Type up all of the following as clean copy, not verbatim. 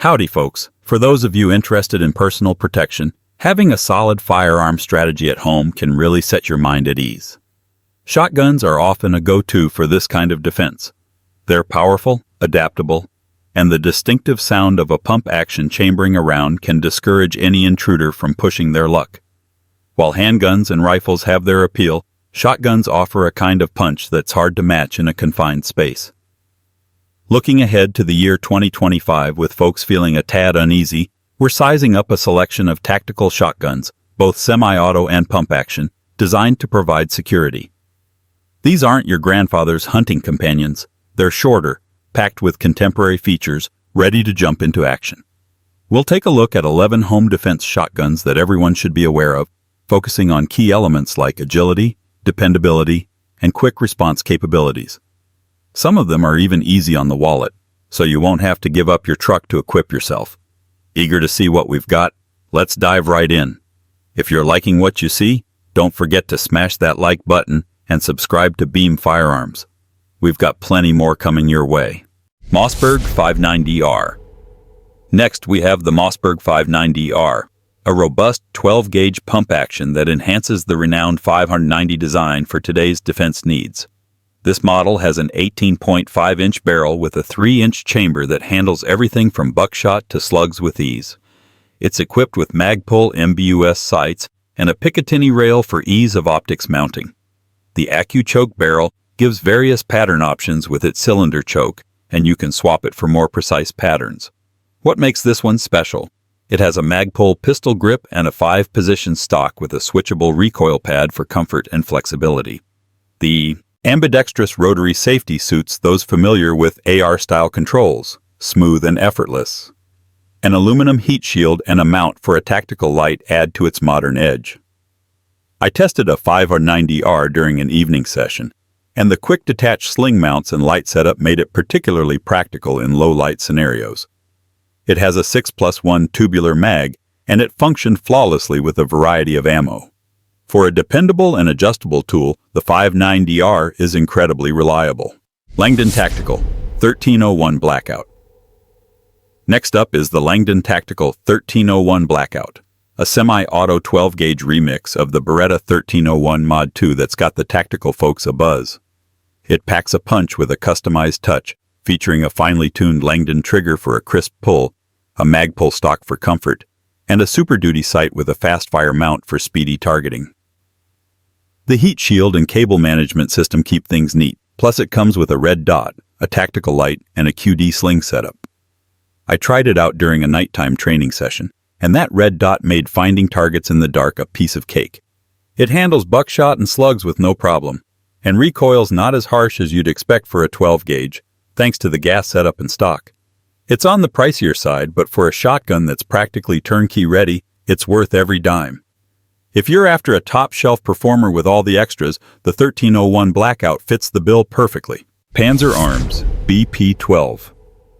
Howdy, folks. For those of you interested in personal protection, having a solid firearm strategy at home can really set your mind at ease. Shotguns are often a go-to for this kind of defense. They're powerful, adaptable, and the distinctive sound of a pump-action chambering around can discourage any intruder from pushing their luck. While handguns and rifles have their appeal, shotguns offer a kind of punch that's hard to match in a confined space. Looking ahead to the year 2025 with folks feeling a tad uneasy, we're sizing up a selection of tactical shotguns, both semi-auto and pump-action, designed to provide security. These aren't your grandfather's hunting companions. They're shorter, packed with contemporary features, ready to jump into action. We'll take a look at 11 home defense shotguns that everyone should be aware of, focusing on key elements like agility, dependability, and quick response capabilities. Some of them are even easy on the wallet, so you won't have to give up your truck to equip yourself. Eager to see what we've got? Let's dive right in. If you're liking what you see, don't forget to smash that like button and subscribe to Beam Firearms. We've got plenty more coming your way. Mossberg 59DR. Next, we have the Mossberg 59DR, a robust 12-gauge pump action that enhances the renowned 590 design for today's defense needs. This model has an 18.5-inch barrel with a 3-inch chamber that handles everything from buckshot to slugs with ease. It's equipped with Magpul MBUS sights and a Picatinny rail for ease of optics mounting. The AccuChoke barrel gives various pattern options with its cylinder choke, and you can swap it for more precise patterns. What makes this one special? It has a Magpul pistol grip and a 5-position stock with a switchable recoil pad for comfort and flexibility. The ambidextrous rotary safety suits those familiar with AR-style controls, smooth and effortless. An aluminum heat shield and a mount for a tactical light add to its modern edge. I tested a 590R during an evening session, and the quick detach sling mounts and light setup made it particularly practical in low-light scenarios. It has a 6+1 tubular mag, and it functioned flawlessly with a variety of ammo. For a dependable and adjustable tool, the 59DR is incredibly reliable. Langdon Tactical 1301 Blackout. Next up is the Langdon Tactical 1301 Blackout, a semi-auto 12-gauge remix of the Beretta 1301 Mod 2 that's got the tactical folks a buzz. It packs a punch with a customized touch, featuring a finely tuned Langdon trigger for a crisp pull, a Magpul stock for comfort, and a Super Duty sight with a fast-fire mount for speedy targeting. The heat shield and cable management system keep things neat, plus it comes with a red dot, a tactical light, and a QD sling setup. I tried it out during a nighttime training session, and that red dot made finding targets in the dark a piece of cake. It handles buckshot and slugs with no problem, and recoils not as harsh as you'd expect for a 12-gauge, thanks to the gas setup and stock. It's on the pricier side, but for a shotgun that's practically turnkey ready, it's worth every dime. If you're after a top-shelf performer with all the extras, the 1301 Blackout fits the bill perfectly. Panzer Arms BP-12.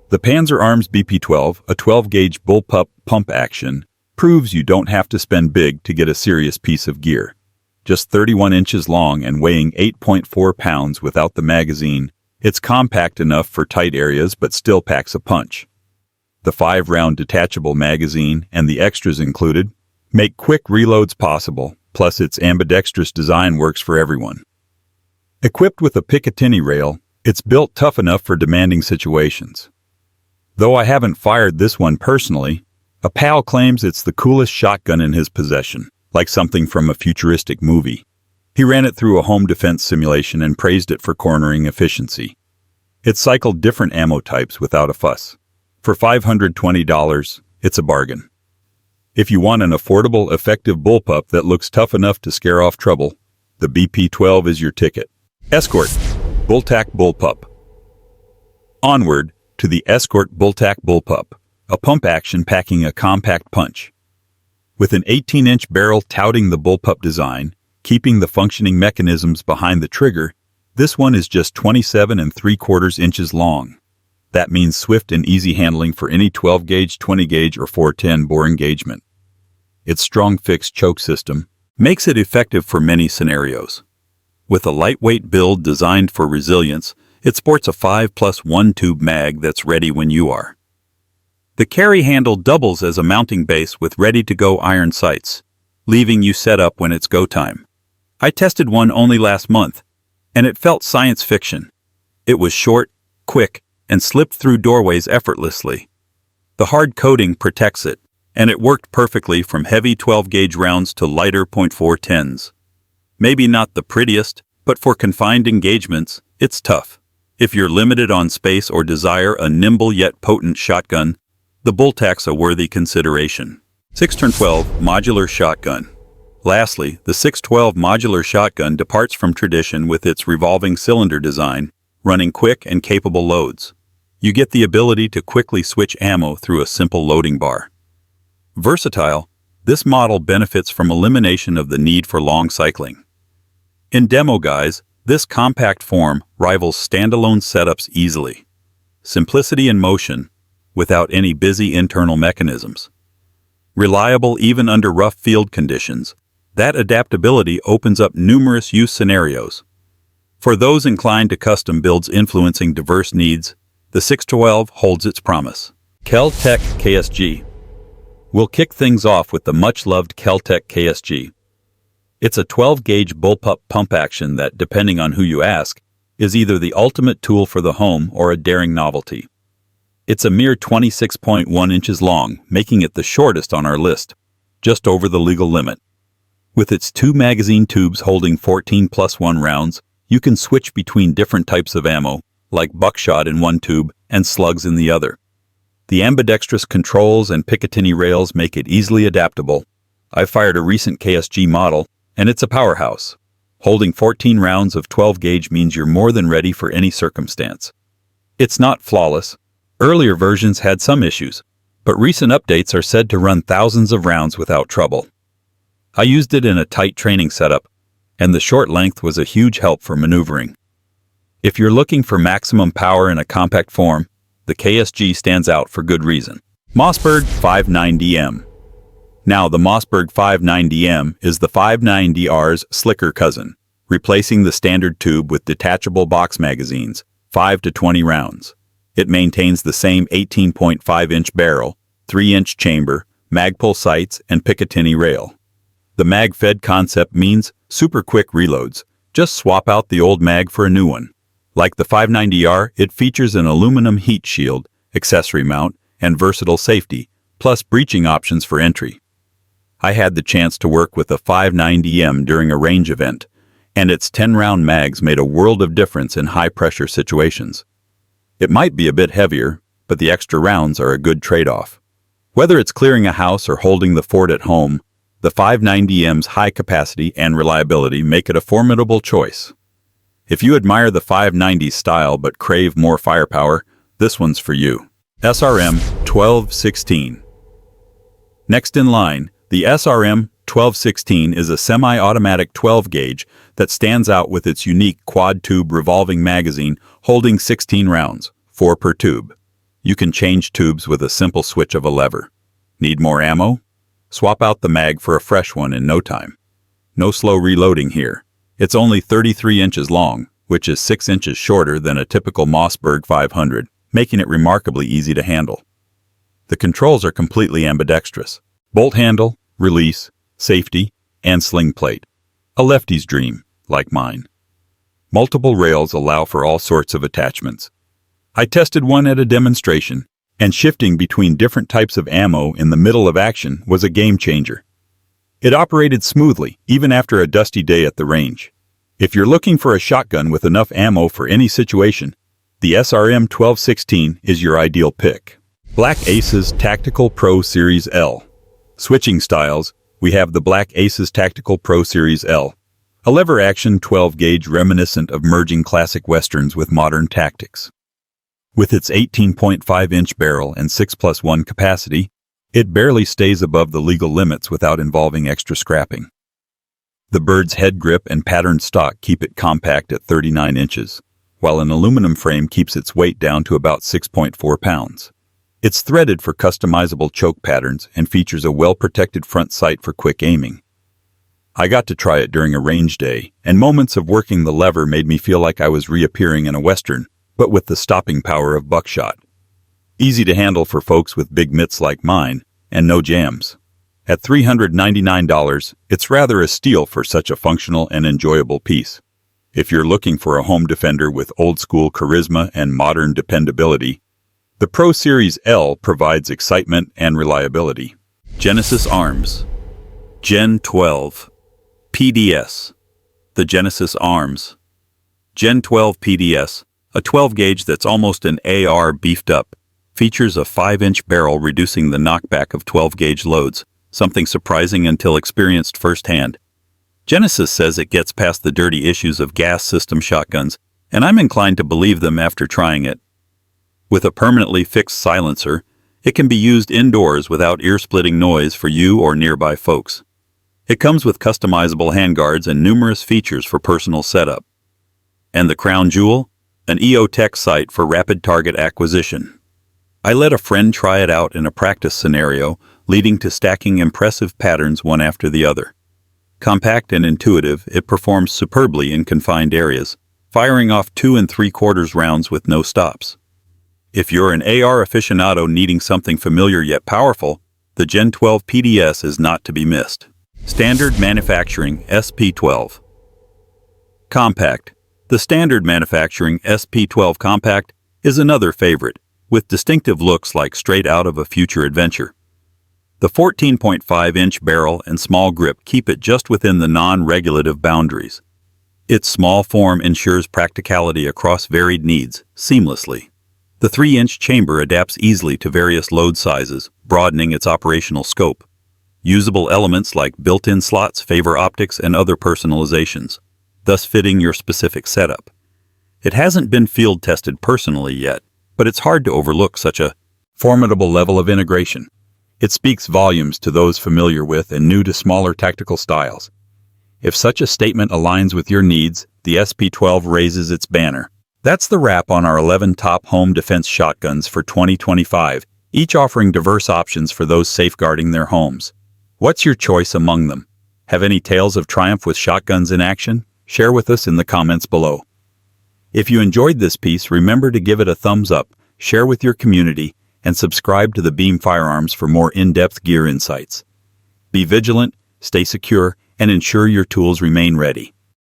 The Panzer Arms BP-12, a 12-gauge bullpup pump action, proves you don't have to spend big to get a serious piece of gear. Just 31 inches long and weighing 8.4 pounds without the magazine, it's compact enough for tight areas but still packs a punch. The 5-round detachable magazine and the extras included make quick reloads possible, plus its ambidextrous design works for everyone. Equipped with a Picatinny rail, it's built tough enough for demanding situations. Though I haven't fired this one personally, a pal claims it's the coolest shotgun in his possession, like something from a futuristic movie. He ran it through a home defense simulation and praised it for cornering efficiency. It cycled different ammo types without a fuss. For $520, it's a bargain. If you want an affordable, effective bullpup that looks tough enough to scare off trouble, the BP-12 is your ticket. Escort Bulltack Bullpup. Onward to the Escort Bulltack Bullpup, a pump action packing a compact punch. With an 18-inch barrel touting the bullpup design, keeping the functioning mechanisms behind the trigger, this one is just 27 3/4 inches long. That means swift and easy handling for any 12-gauge, 20-gauge, or 410 bore engagement. Its strong fixed choke system makes it effective for many scenarios. With a lightweight build designed for resilience, it sports a 5+1 tube mag that's ready when you are. The carry handle doubles as a mounting base with ready-to-go iron sights, leaving you set up when it's go time. I tested one only last month, and it felt science fiction. It was short, quick, and slipped through doorways effortlessly. The hard coating protects it, and it worked perfectly from heavy 12-gauge rounds to lighter .410s. Maybe not the prettiest, but for confined engagements, it's tough. If you're limited on space or desire a nimble yet potent shotgun, the Bulltack's a worthy consideration. 6x12 Modular Shotgun. Lastly, the 612 modular shotgun departs from tradition with its revolving cylinder design, running quick and capable loads. You get the ability to quickly switch ammo through a simple loading bar. Versatile, this model benefits from elimination of the need for long cycling. In demo guise, this compact form rivals standalone setups easily. Simplicity in motion, without any busy internal mechanisms. Reliable even under rough field conditions, that adaptability opens up numerous use scenarios. For those inclined to custom builds influencing diverse needs, the 612 holds its promise. Kel-Tec KSG. We'll kick things off with the much-loved Kel-Tec KSG. It's a 12-gauge bullpup pump action that, depending on who you ask, is either the ultimate tool for the home or a daring novelty. It's a mere 26.1 inches long, making it the shortest on our list, just over the legal limit. With its 2 magazine tubes holding 14+1 rounds, you can switch between different types of ammo, like buckshot in one tube and slugs in the other. The ambidextrous controls and Picatinny rails make it easily adaptable. I fired a recent KSG model, and it's a powerhouse. Holding 14 rounds of 12-gauge means you're more than ready for any circumstance. It's not flawless. Earlier versions had some issues, but recent updates are said to run thousands of rounds without trouble. I used it in a tight training setup, and the short length was a huge help for maneuvering. If you're looking for maximum power in a compact form, the KSG stands out for good reason. Mossberg 59DM. Now, the Mossberg 59DM is the 590R's slicker cousin, replacing the standard tube with detachable box magazines, 5 to 20 rounds. It maintains the same 18.5-inch barrel, 3-inch chamber, Magpul sights, and Picatinny rail. The mag-fed concept means super quick reloads. Just swap out the old mag for a new one. Like the 590R, it features an aluminum heat shield, accessory mount, and versatile safety, plus breaching options for entry. I had the chance to work with a 590M during a range event, and its 10-round mags made a world of difference in high-pressure situations. It might be a bit heavier, but the extra rounds are a good trade-off. Whether it's clearing a house or holding the fort at home, the 590M's high capacity and reliability make it a formidable choice. If you admire the 590's style but crave more firepower, this one's for you. SRM 1216. Next in line, the SRM 1216 is a semi-automatic 12-gauge that stands out with its unique quad-tube revolving magazine holding 16 rounds, 4 per tube. You can change tubes with a simple switch of a lever. Need more ammo? Swap out the mag for a fresh one in no time. No slow reloading here. It's only 33 inches long, which is 6 inches shorter than a typical Mossberg 500, making it remarkably easy to handle. The controls are completely ambidextrous. Bolt handle, release, safety, and sling plate. A lefty's dream, like mine. Multiple rails allow for all sorts of attachments. I tested one at a demonstration, and shifting between different types of ammo in the middle of action was a game changer. It operated smoothly, even after a dusty day at the range. If you're looking for a shotgun with enough ammo for any situation, the SRM 1216 is your ideal pick. Black Aces Tactical Pro Series L. Switching styles, we have the Black Aces Tactical Pro Series L, a lever-action 12-gauge reminiscent of merging classic westerns with modern tactics. With its 18.5-inch barrel and 6+1 capacity, it barely stays above the legal limits without involving extra scrapping. The bird's head grip and patterned stock keep it compact at 39 inches, while an aluminum frame keeps its weight down to about 6.4 pounds. It's threaded for customizable choke patterns and features a well-protected front sight for quick aiming. I got to try it during a range day, and moments of working the lever made me feel like I was reappearing in a western, but with the stopping power of buckshot. Easy to handle for folks with big mitts like mine, and no jams. At $399, it's rather a steal for such a functional and enjoyable piece. If you're looking for a home defender with old-school charisma and modern dependability, the Pro Series L provides excitement and reliability. Genesis Arms Gen-12 PDS. The Genesis Arms Gen-12 PDS, a 12-gauge that's almost an AR beefed up, features a 5-inch barrel reducing the knockback of 12-gauge loads, something surprising until experienced firsthand. Genesis says it gets past the dirty issues of gas system shotguns, and I'm inclined to believe them after trying it. With a permanently fixed silencer, it can be used indoors without ear-splitting noise for you or nearby folks. It comes with customizable handguards and numerous features for personal setup. And the crown jewel? An EOTech sight for rapid target acquisition. I let a friend try it out in a practice scenario, leading to stacking impressive patterns one after the other. Compact and intuitive, it performs superbly in confined areas, firing off 2 3/4 rounds with no stops. If you're an AR aficionado needing something familiar yet powerful, the Gen-12 PDS is not to be missed. Standard manufacturing SP12. Compact. The standard manufacturing SP12 Compact is another favorite, with distinctive looks like straight out of a future adventure. The 14.5-inch barrel and small grip keep it just within the non-regulative boundaries. Its small form ensures practicality across varied needs, seamlessly. The 3-inch chamber adapts easily to various load sizes, broadening its operational scope. Usable elements like built-in slots favor optics and other personalizations, thus fitting your specific setup. It hasn't been field-tested personally yet, but it's hard to overlook such a formidable level of integration. It speaks volumes to those familiar with and new to smaller tactical styles. If such a statement aligns with your needs, the SP12 raises its banner. That's the wrap on our 11 top home defense shotguns for 2025, each offering diverse options for those safeguarding their homes. What's your choice among them? Have any tales of triumph with shotguns in action? Share with us in the comments below. If you enjoyed this piece, remember to give it a thumbs up, share with your community, and subscribe to the Beam Firearms for more in-depth gear insights. Be vigilant, stay secure, and ensure your tools remain ready.